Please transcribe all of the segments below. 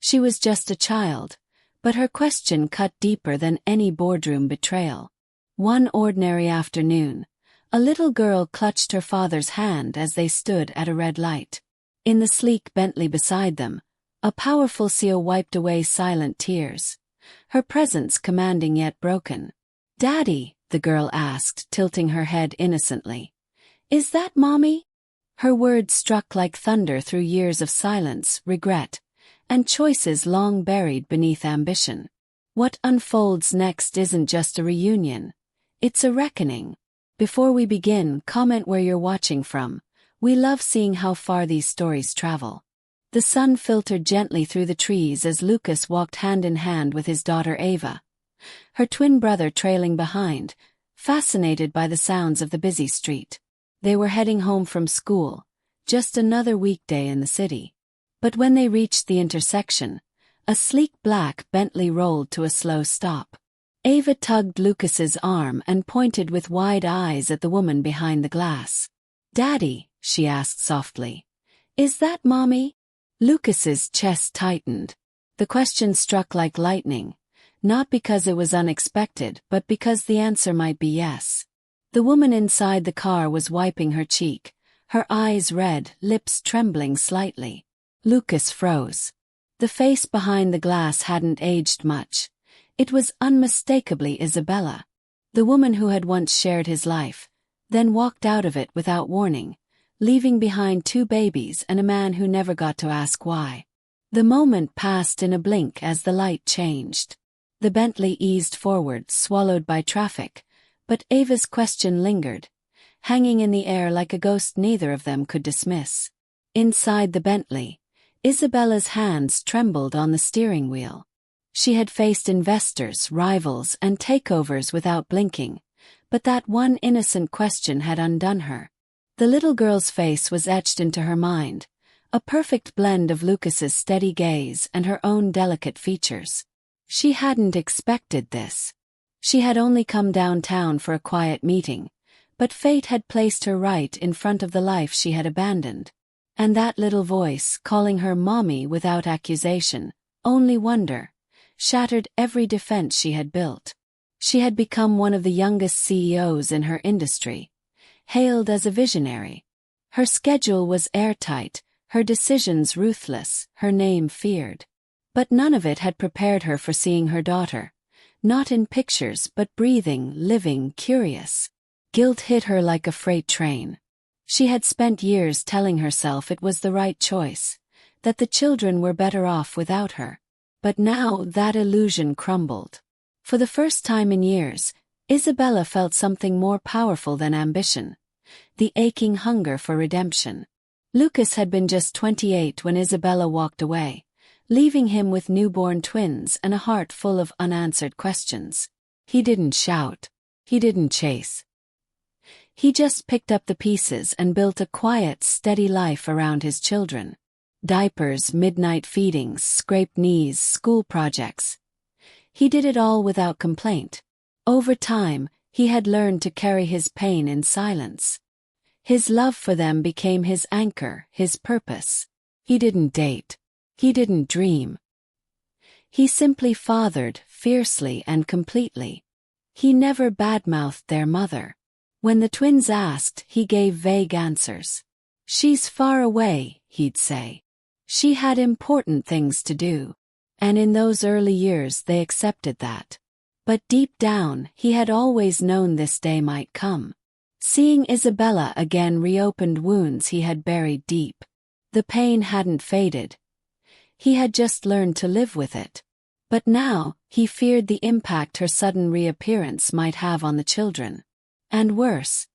She was just a child, but her question cut deeper than any boardroom betrayal. One ordinary afternoon, a little girl clutched her father's hand as they stood at a red light. In the sleek Bentley beside them, a powerful CEO wiped away silent tears, her presence commanding yet broken. "Daddy," the girl asked, tilting her head innocently. "Is that Mommy?" Her words struck like thunder through years of silence, regret, and choices long buried beneath ambition. What unfolds next isn't just a reunion. It's a reckoning. Before we begin, comment where you're watching from. We love seeing how far these stories travel. The sun filtered gently through the trees as Lucas walked hand in hand with his daughter Ava, her twin brother trailing behind, fascinated by the sounds of the busy street. They were heading home from school, just another weekday in the city. But when they reached the intersection, a sleek black Bentley rolled to a slow stop. Ava tugged Lucas's arm and pointed with wide eyes at the woman behind the glass. "Daddy," she asked softly, "is that Mommy?" Lucas's chest tightened. The question struck like lightning, not because it was unexpected but because the answer might be yes. The woman inside the car was wiping her cheek, her eyes red, lips trembling slightly. Lucas froze. The face behind the glass hadn't aged much. It was unmistakably Isabella, the woman who had once shared his life, then walked out of it without warning, leaving behind 2 babies and a man who never got to ask why. The moment passed in a blink as the light changed. The Bentley eased forward, swallowed by traffic, but Ava's question lingered, hanging in the air like a ghost neither of them could dismiss. Inside the Bentley, Isabella's hands trembled on the steering wheel. She had faced investors, rivals, and takeovers without blinking, but that one innocent question had undone her. The little girl's face was etched into her mind, a perfect blend of Lucas's steady gaze and her own delicate features. She hadn't expected this. She had only come downtown for a quiet meeting, but fate had placed her right in front of the life she had abandoned. And that little voice, calling her Mommy without accusation, only wonder, shattered every defense she had built. She had become one of the youngest CEOs in her industry, hailed as a visionary. Her schedule was airtight, her decisions ruthless, her name feared. But none of it had prepared her for seeing her daughter, not in pictures but breathing, living, curious. Guilt hit her like a freight train. She had spent years telling herself it was the right choice, that the children were better off without her. But now that illusion crumbled. For the first time in years, Isabella felt something more powerful than ambition, the aching hunger for redemption. Lucas had been just 28 when Isabella walked away, leaving him with newborn twins and a heart full of unanswered questions. He didn't shout. He didn't chase. He just picked up the pieces and built a quiet, steady life around his children. Diapers, midnight feedings, scraped knees, school projects. He did it all without complaint. Over time, he had learned to carry his pain in silence. His love for them became his anchor, his purpose. He didn't date. He didn't dream. He simply fathered, fiercely and completely. He never badmouthed their mother. When the twins asked, he gave vague answers. "She's far away," he'd say. "She had important things to do." And in those early years they accepted that. But deep down, he had always known this day might come. Seeing Isabella again reopened wounds he had buried deep. The pain hadn't faded. He had just learned to live with it. But now, he feared the impact her sudden reappearance might have on the children. And worse,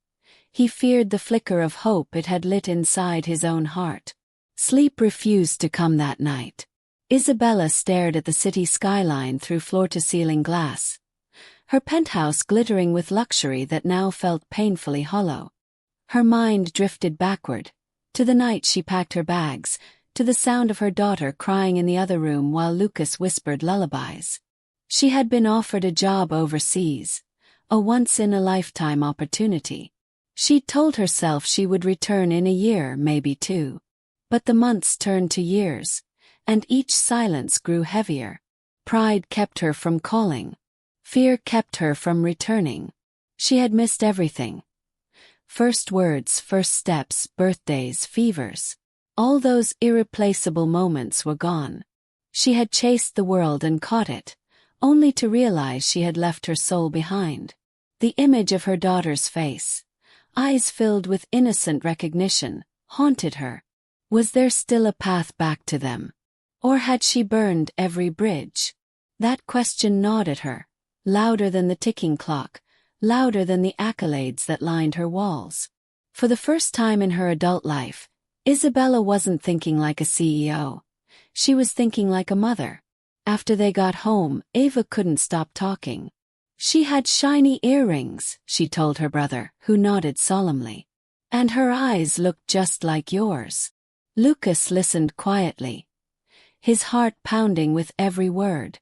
he feared the flicker of hope it had lit inside his own heart. Sleep refused to come that night. Isabella stared at the city skyline through floor-to-ceiling glass, her penthouse glittering with luxury that now felt painfully hollow. Her mind drifted backward, to the night she packed her bags, to the sound of her daughter crying in the other room while Lucas whispered lullabies. She had been offered a job overseas, a once-in-a-lifetime opportunity. She'd told herself she would return in a year, maybe 2. But the months turned to years, and each silence grew heavier. Pride kept her from calling. Fear kept her from returning. She had missed everything. First words, first steps, birthdays, fevers. All those irreplaceable moments were gone. She had chased the world and caught it, only to realize she had left her soul behind. The image of her daughter's face, eyes filled with innocent recognition, haunted her. Was there still a path back to them? Or had she burned every bridge? That question gnawed at her, louder than the ticking clock, louder than the accolades that lined her walls. For the first time in her adult life, Isabella wasn't thinking like a CEO. She was thinking like a mother. After they got home, Ava couldn't stop talking. She had shiny earrings, she told her brother, who nodded solemnly. And her eyes looked just like yours. Lucas listened quietly, his heart pounding with every word.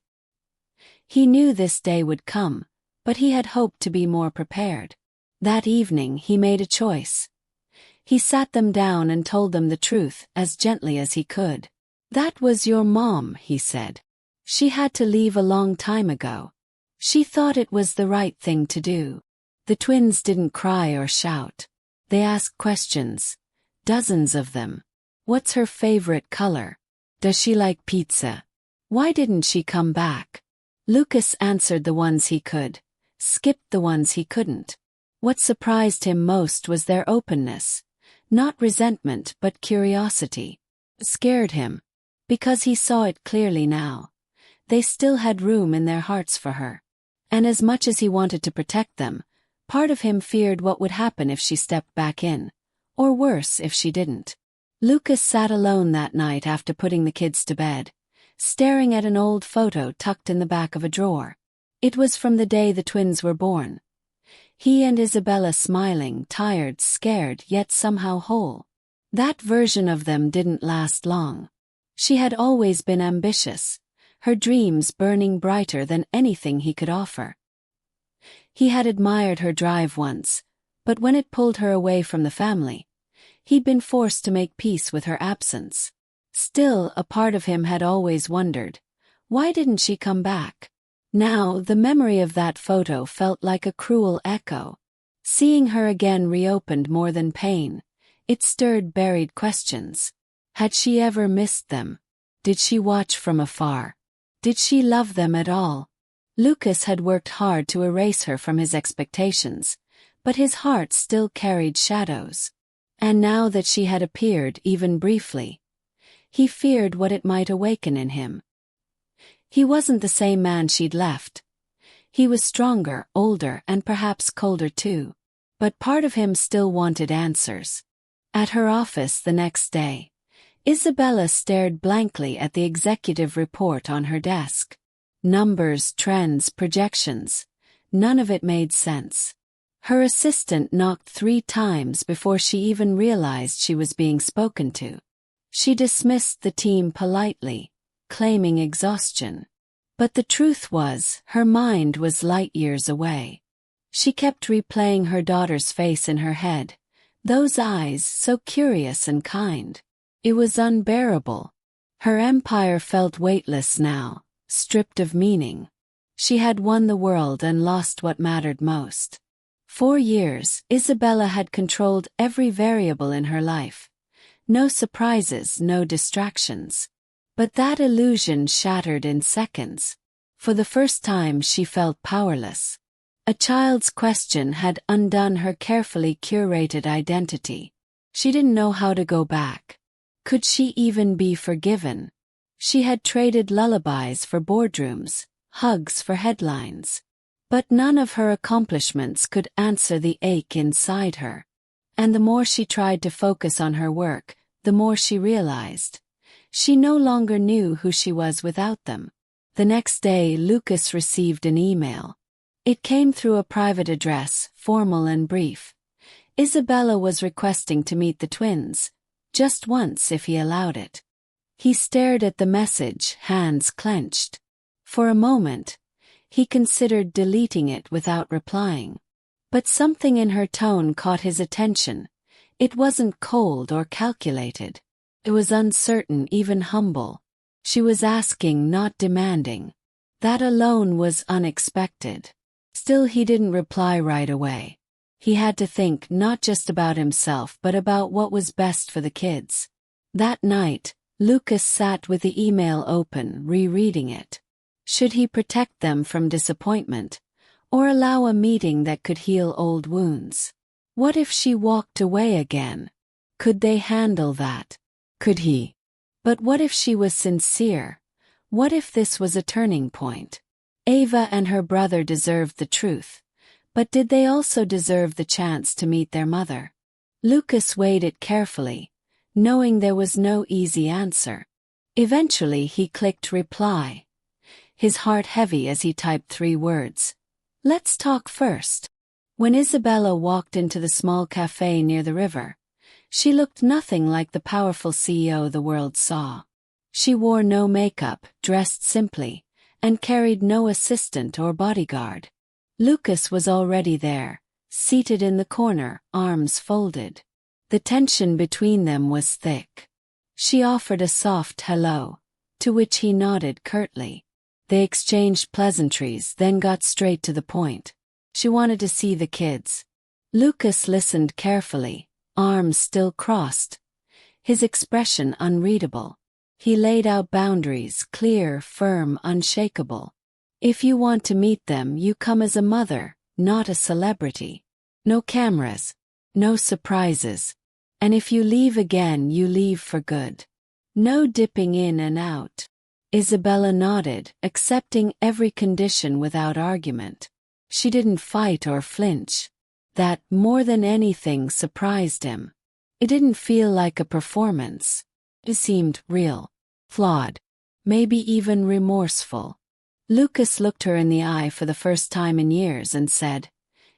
He knew this day would come, but he had hoped to be more prepared. That evening he made a choice. He sat them down and told them the truth as gently as he could. "That was your mom," he said. "She had to leave a long time ago. She thought it was the right thing to do." The twins didn't cry or shout. They asked questions, dozens of them. What's her favorite color? Does she like pizza? Why didn't she come back? Lucas answered the ones he could, skipped the ones he couldn't. What surprised him most was their openness. Not resentment but curiosity. It scared him, because he saw it clearly now. They still had room in their hearts for her. And as much as he wanted to protect them, part of him feared what would happen if she stepped back in, or worse if she didn't. Lucas sat alone that night after putting the kids to bed, staring at an old photo tucked in the back of a drawer. It was from the day the twins were born. He and Isabella smiling, tired, scared, yet somehow whole. That version of them didn't last long. She had always been ambitious, her dreams burning brighter than anything he could offer. He had admired her drive once, but when it pulled her away from the family, he'd been forced to make peace with her absence. Still, a part of him had always wondered, why didn't she come back? Now, the memory of that photo felt like a cruel echo. Seeing her again reopened more than pain. It stirred buried questions. Had she ever missed them? Did she watch from afar? Did she love them at all? Lucas had worked hard to erase her from his expectations, but his heart still carried shadows. And now that she had appeared even briefly, he feared what it might awaken in him. He wasn't the same man she'd left. He was stronger, older, and perhaps colder too. But part of him still wanted answers. At her office the next day, Isabella stared blankly at the executive report on her desk. Numbers, trends, projections. None of it made sense. Her assistant knocked 3 times before she even realized she was being spoken to. She dismissed the team politely, claiming exhaustion. But the truth was, her mind was light years away. She kept replaying her daughter's face in her head, those eyes so curious and kind. It was unbearable. Her empire felt weightless now, stripped of meaning. She had won the world and lost what mattered most. 4 years, Isabella had controlled every variable in her life. No surprises, no distractions. But that illusion shattered in seconds. For the first time she felt powerless. A child's question had undone her carefully curated identity. She didn't know how to go back. Could she even be forgiven? She had traded lullabies for boardrooms, hugs for headlines. But none of her accomplishments could answer the ache inside her. And the more she tried to focus on her work, the more she realized. She no longer knew who she was without them. The next day, Lucas received an email. It came through a private address, formal and brief. Isabella was requesting to meet the twins, just once if he allowed it. He stared at the message, hands clenched. For a moment, he considered deleting it without replying. But something in her tone caught his attention. It wasn't cold or calculated. It was uncertain, even humble. She was asking, not demanding. That alone was unexpected. Still, he didn't reply right away. He had to think not just about himself but about what was best for the kids. That night, Lucas sat with the email open, rereading it. Should he protect them from disappointment, or allow a meeting that could heal old wounds? What if she walked away again? Could they handle that? Could he? But what if she was sincere? What if this was a turning point? Ava and her brother deserved the truth, but did they also deserve the chance to meet their mother? Lucas weighed it carefully, knowing there was no easy answer. Eventually he clicked reply, his heart heavy as he typed 3 words. Let's talk first. When Isabella walked into the small cafe near the river, she looked nothing like the powerful CEO the world saw. She wore no makeup, dressed simply, and carried no assistant or bodyguard. Lucas was already there, seated in the corner, arms folded. The tension between them was thick. She offered a soft hello, to which he nodded curtly. They exchanged pleasantries, then got straight to the point. She wanted to see the kids. Lucas listened carefully, arms still crossed, his expression unreadable. He laid out boundaries, clear, firm, unshakable. If you want to meet them, you come as a mother, not a celebrity. No cameras, no surprises. And if you leave again, you leave for good. No dipping in and out. Isabella nodded, accepting every condition without argument. She didn't fight or flinch. That, more than anything, surprised him. It didn't feel like a performance. It seemed real, flawed, maybe even remorseful. Lucas looked her in the eye for the first time in years and said,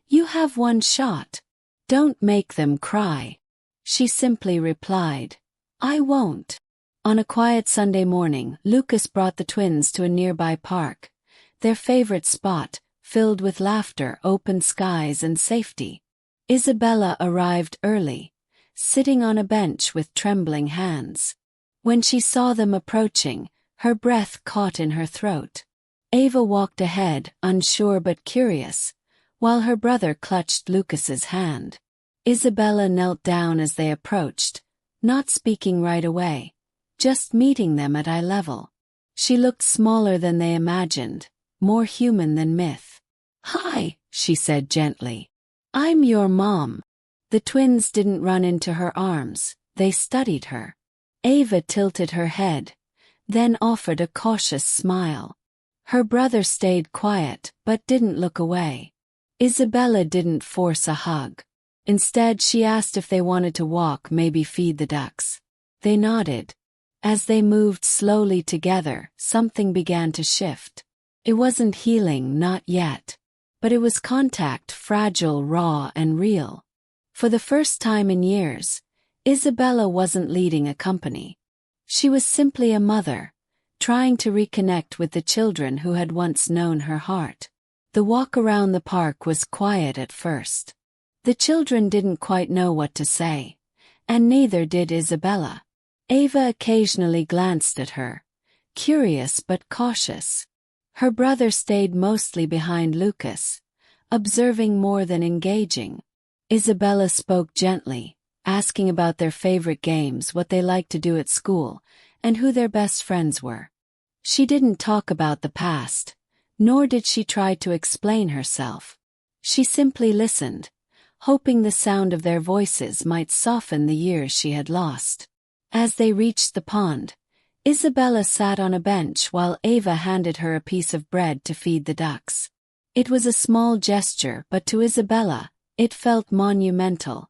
"You have one shot. Don't make them cry." She simply replied, "I won't." On a quiet Sunday morning, Lucas brought the twins to a nearby park, their favorite spot, filled with laughter, open skies, and safety. Isabella arrived early, sitting on a bench with trembling hands. When she saw them approaching, her breath caught in her throat. Ava walked ahead, unsure but curious, while her brother clutched Lucas's hand. Isabella knelt down as they approached, not speaking right away, just meeting them at eye level. She looked smaller than they imagined, more human than myth. "Hi," she said gently. "I'm your mom." The twins didn't run into her arms, they studied her. Ava tilted her head, then offered a cautious smile. Her brother stayed quiet, but didn't look away. Isabella didn't force a hug. Instead, she asked if they wanted to walk, maybe feed the ducks. They nodded. As they moved slowly together, something began to shift. It wasn't healing, not yet. But it was contact, fragile, raw, and real. For the first time in years, Isabella wasn't leading a company. She was simply a mother, trying to reconnect with the children who had once known her heart. The walk around the park was quiet at first. The children didn't quite know what to say, and neither did Isabella. Ava occasionally glanced at her, curious but cautious. Her brother stayed mostly behind Lucas, observing more than engaging. Isabella spoke gently, asking about their favorite games, what they liked to do at school, and who their best friends were. She didn't talk about the past, nor did she try to explain herself. She simply listened, hoping the sound of their voices might soften the years she had lost. As they reached the pond, Isabella sat on a bench while Ava handed her a piece of bread to feed the ducks. It was a small gesture, but to Isabella, it felt monumental,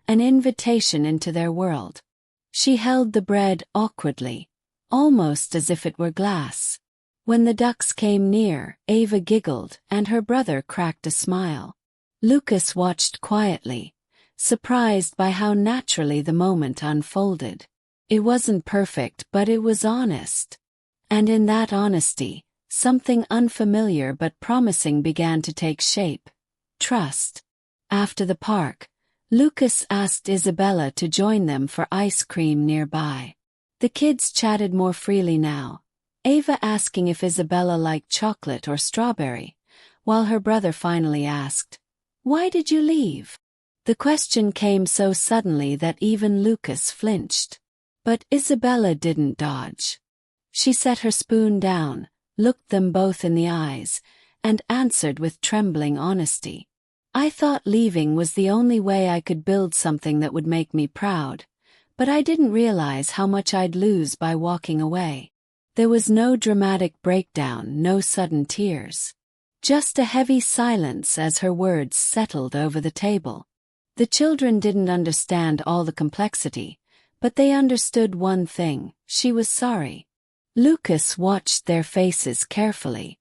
an invitation into their world. She held the bread awkwardly, almost as if it were glass. When the ducks came near, Ava giggled, and her brother cracked a smile. Lucas watched quietly, surprised by how naturally the moment unfolded. It wasn't perfect, but it was honest. And in that honesty, something unfamiliar but promising began to take shape: trust. After the park, Lucas asked Isabella to join them for ice cream nearby. The kids chatted more freely now, Ava asking if Isabella liked chocolate or strawberry, while her brother finally asked, "Why did you leave?" The question came so suddenly that even Lucas flinched. But Isabella didn't dodge. She set her spoon down, looked them both in the eyes, and answered with trembling honesty. "I thought leaving was the only way I could build something that would make me proud, but I didn't realize how much I'd lose by walking away." There was no dramatic breakdown, no sudden tears. Just a heavy silence as her words settled over the table. The children didn't understand all the complexity, but they understood one thing: she was sorry. Lucas watched their faces carefully.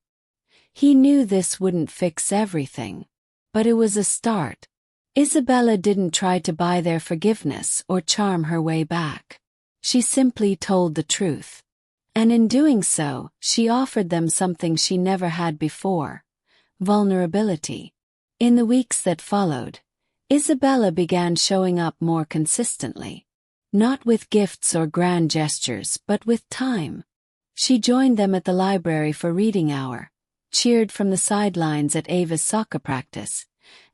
He knew this wouldn't fix everything, but it was a start. Isabella didn't try to buy their forgiveness or charm her way back. She simply told the truth. And in doing so, she offered them something she never had before: vulnerability. In the weeks that followed, Isabella began showing up more consistently. Not with gifts or grand gestures, but with time. She joined them at the library for reading hour, cheered from the sidelines at Ava's soccer practice,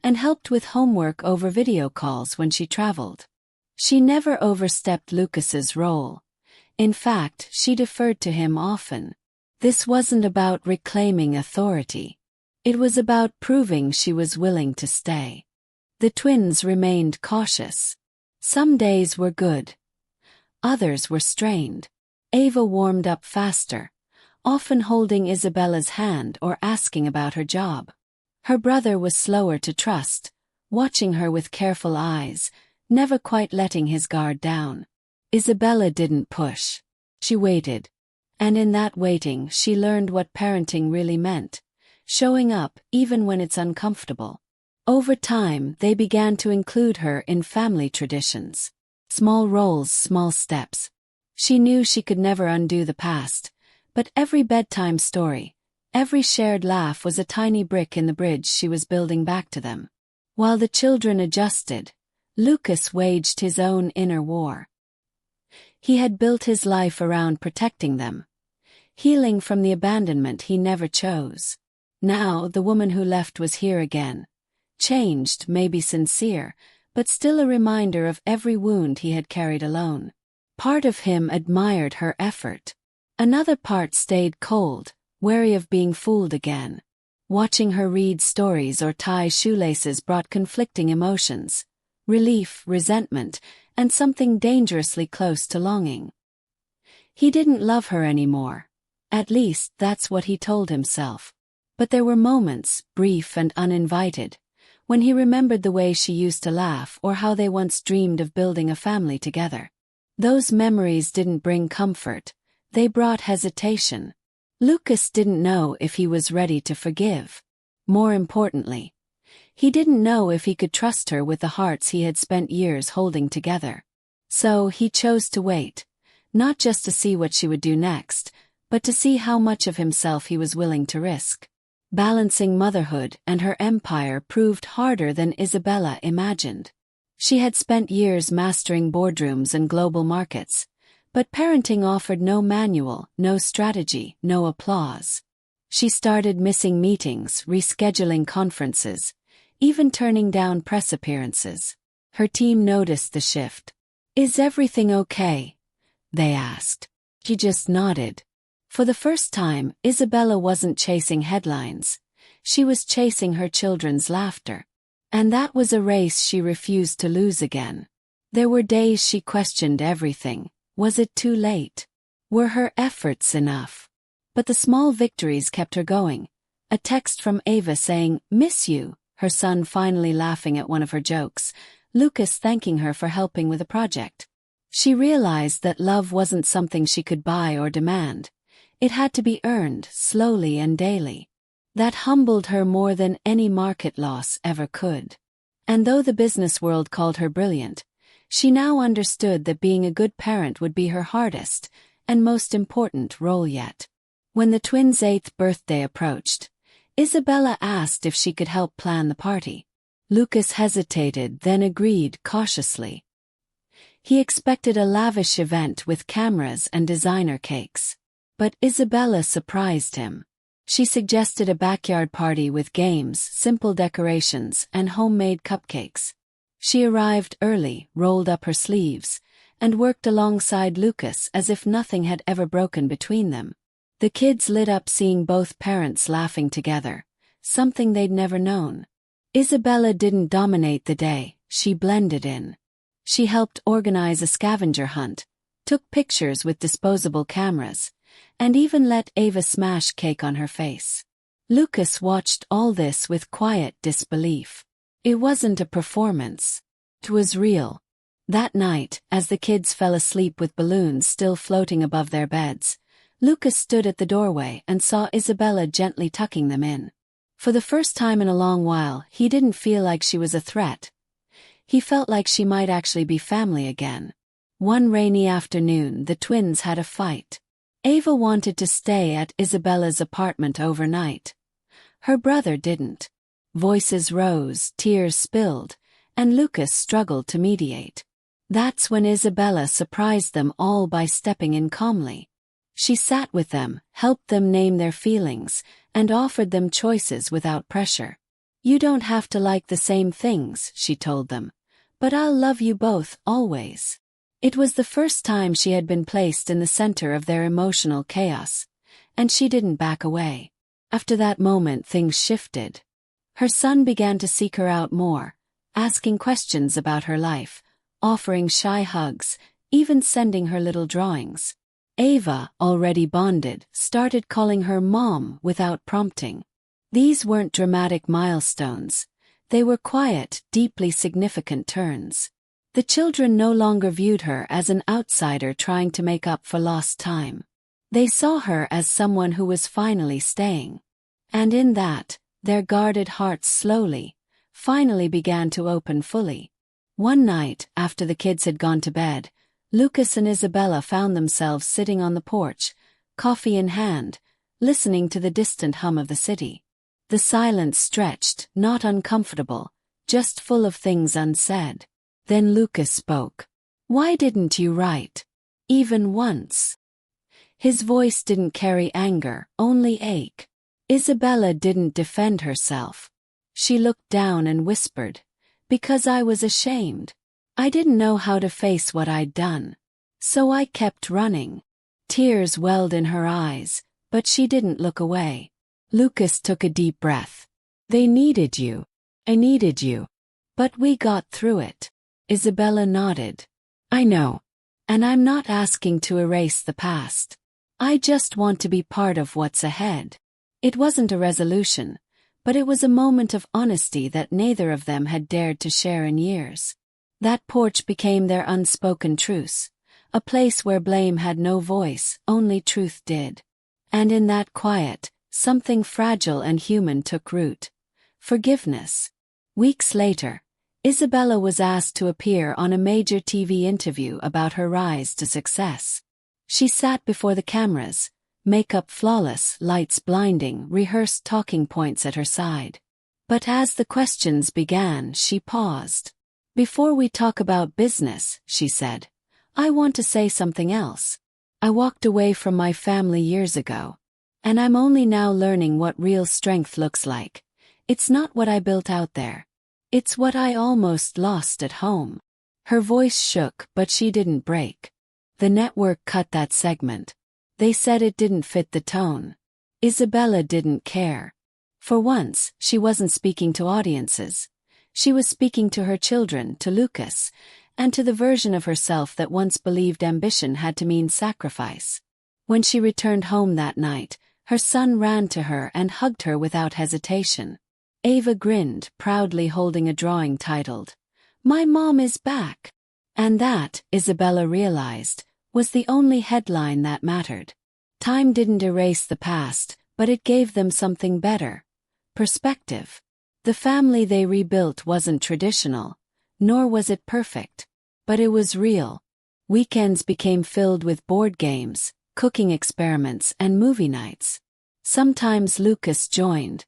and helped with homework over video calls when she traveled. She never overstepped Lucas's role. In fact, she deferred to him often. This wasn't about reclaiming authority. It was about proving she was willing to stay. The twins remained cautious. Some days were good. Others were strained. Ava warmed up faster, often holding Isabella's hand or asking about her job. Her brother was slower to trust, watching her with careful eyes, never quite letting his guard down. Isabella didn't push. She waited. And in that waiting she learned what parenting really meant: showing up even when it's uncomfortable. Over time, they began to include her in family traditions. Small roles, small steps. She knew she could never undo the past, but every bedtime story, every shared laugh was a tiny brick in the bridge she was building back to them. While the children adjusted, Lucas waged his own inner war. He had built his life around protecting them, healing from the abandonment he never chose. Now the woman who left was here again. Changed, maybe sincere, but still a reminder of every wound he had carried alone. Part of him admired her effort. Another part stayed cold, wary of being fooled again. Watching her read stories or tie shoelaces brought conflicting emotions: relief, resentment, and something dangerously close to longing. He didn't love her anymore. At least that's what he told himself. But there were moments, brief and uninvited, when he remembered the way she used to laugh or how they once dreamed of building a family together. Those memories didn't bring comfort, they brought hesitation. Lucas didn't know if he was ready to forgive. More importantly, he didn't know if he could trust her with the hearts he had spent years holding together. So he chose to wait, not just to see what she would do next, but to see how much of himself he was willing to risk. Balancing motherhood and her empire proved harder than Isabella imagined. She had spent years mastering boardrooms and global markets, but parenting offered no manual, no strategy, no applause. She started missing meetings, rescheduling conferences, even turning down press appearances. Her team noticed the shift. "Is everything okay?" they asked. She just nodded. For the first time, Isabella wasn't chasing headlines. She was chasing her children's laughter. And that was a race she refused to lose again. There were days she questioned everything. Was it too late? Were her efforts enough? But the small victories kept her going. A text from Ava saying, "Miss you," her son finally laughing at one of her jokes, Lucas thanking her for helping with a project. She realized that love wasn't something she could buy or demand. It had to be earned, slowly and daily. That humbled her more than any market loss ever could. And though the business world called her brilliant, she now understood that being a good parent would be her hardest and most important role yet. When the twins' 8th birthday approached, Isabella asked if she could help plan the party. Lucas hesitated, then agreed cautiously. He expected a lavish event with cameras and designer cakes. But Isabella surprised him. She suggested a backyard party with games, simple decorations, and homemade cupcakes. She arrived early, rolled up her sleeves, and worked alongside Lucas as if nothing had ever broken between them. The kids lit up seeing both parents laughing together, something they'd never known. Isabella didn't dominate the day, she blended in. She helped organize a scavenger hunt, took pictures with disposable cameras, and even let Ava smash cake on her face. Lucas watched all this with quiet disbelief. It wasn't a performance. It was real. That night, as the kids fell asleep with balloons still floating above their beds, Lucas stood at the doorway and saw Isabella gently tucking them in. For the first time in a long while, he didn't feel like she was a threat. He felt like she might actually be family again. One rainy afternoon, the twins had a fight. Ava wanted to stay at Isabella's apartment overnight. Her brother didn't. Voices rose, tears spilled, and Lucas struggled to mediate. That's when Isabella surprised them all by stepping in calmly. She sat with them, helped them name their feelings, and offered them choices without pressure. "You don't have to like the same things," she told them, "but I'll love you both, always." It was the first time she had been placed in the center of their emotional chaos, and she didn't back away. After that moment, things shifted. Her son began to seek her out more, asking questions about her life, offering shy hugs, even sending her little drawings. Ava, already bonded, started calling her mom without prompting. These weren't dramatic milestones. They were quiet, deeply significant turns. The children no longer viewed her as an outsider trying to make up for lost time. They saw her as someone who was finally staying. And in that, their guarded hearts finally began to open fully. One night, after the kids had gone to bed, Lucas and Isabella found themselves sitting on the porch, coffee in hand, listening to the distant hum of the city. The silence stretched, not uncomfortable, just full of things unsaid. Then Lucas spoke. "Why didn't you write? Even once?" His voice didn't carry anger, only ache. Isabella didn't defend herself. She looked down and whispered, "Because I was ashamed. I didn't know how to face what I'd done. So I kept running." Tears welled in her eyes, but she didn't look away. Lucas took a deep breath. "They needed you. I needed you. But we got through it." Isabella nodded. "I know. And I'm not asking to erase the past. I just want to be part of what's ahead." It wasn't a resolution, but it was a moment of honesty that neither of them had dared to share in years. That porch became their unspoken truce, a place where blame had no voice, only truth did. And in that quiet, something fragile and human took root. Forgiveness. Weeks later, Isabella was asked to appear on a major TV interview about her rise to success. She sat before the cameras, makeup flawless, lights blinding, rehearsed talking points at her side. But as the questions began, she paused. "Before we talk about business," she said, "I want to say something else. I walked away from my family years ago. And I'm only now learning what real strength looks like. It's not what I built out there. It's what I almost lost at home." Her voice shook, but she didn't break. The network cut that segment. They said it didn't fit the tone. Isabella didn't care. For once, she wasn't speaking to audiences. She was speaking to her children, to Lucas, and to the version of herself that once believed ambition had to mean sacrifice. When she returned home that night, her son ran to her and hugged her without hesitation. Ava grinned, proudly holding a drawing titled, "My Mom is Back." And that, Isabella realized, was the only headline that mattered. Time didn't erase the past, but it gave them something better. Perspective. The family they rebuilt wasn't traditional, nor was it perfect. But it was real. Weekends became filled with board games, cooking experiments, and movie nights. Sometimes Lucas joined.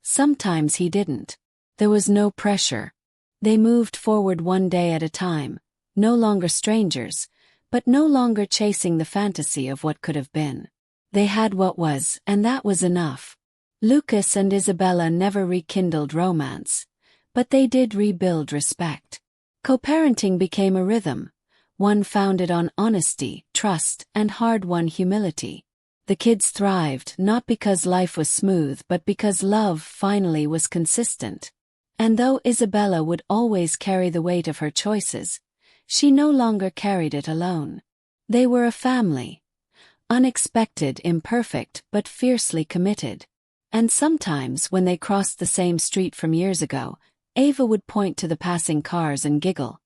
Sometimes he didn't. There was no pressure. They moved forward one day at a time, no longer strangers, but no longer chasing the fantasy of what could have been. They had what was, and that was enough. Lucas and Isabella never rekindled romance, but they did rebuild respect. Co-parenting became a rhythm, one founded on honesty, trust, and hard-won humility. The kids thrived not because life was smooth but because love finally was consistent. And though Isabella would always carry the weight of her choices, she no longer carried it alone. They were a family. Unexpected, imperfect, but fiercely committed. And sometimes when they crossed the same street from years ago, Ava would point to the passing cars and giggle,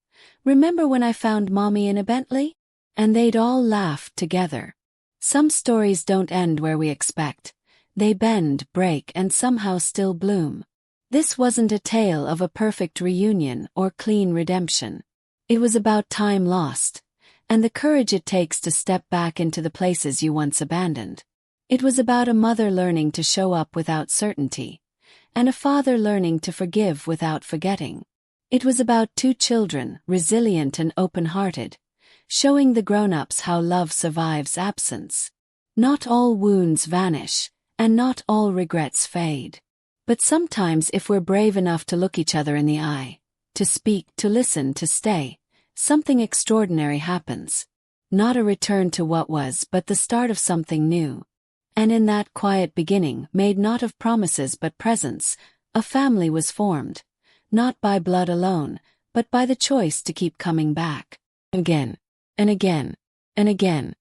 "Remember when I found Mommy in a Bentley?" And they'd all laugh together. Some stories don't end where we expect. They bend, break, and somehow still bloom. This wasn't a tale of a perfect reunion or clean redemption. It was about time lost, and the courage it takes to step back into the places you once abandoned. It was about a mother learning to show up without certainty, and a father learning to forgive without forgetting. It was about two children, resilient and open-hearted, showing the grown-ups how love survives absence. Not all wounds vanish, and not all regrets fade. But sometimes if we're brave enough to look each other in the eye, to speak, to listen, to stay, something extraordinary happens. Not a return to what was, but the start of something new. And in that quiet beginning, made not of promises but presence, a family was formed, not by blood alone, but by the choice to keep coming back. Again, and again, and again.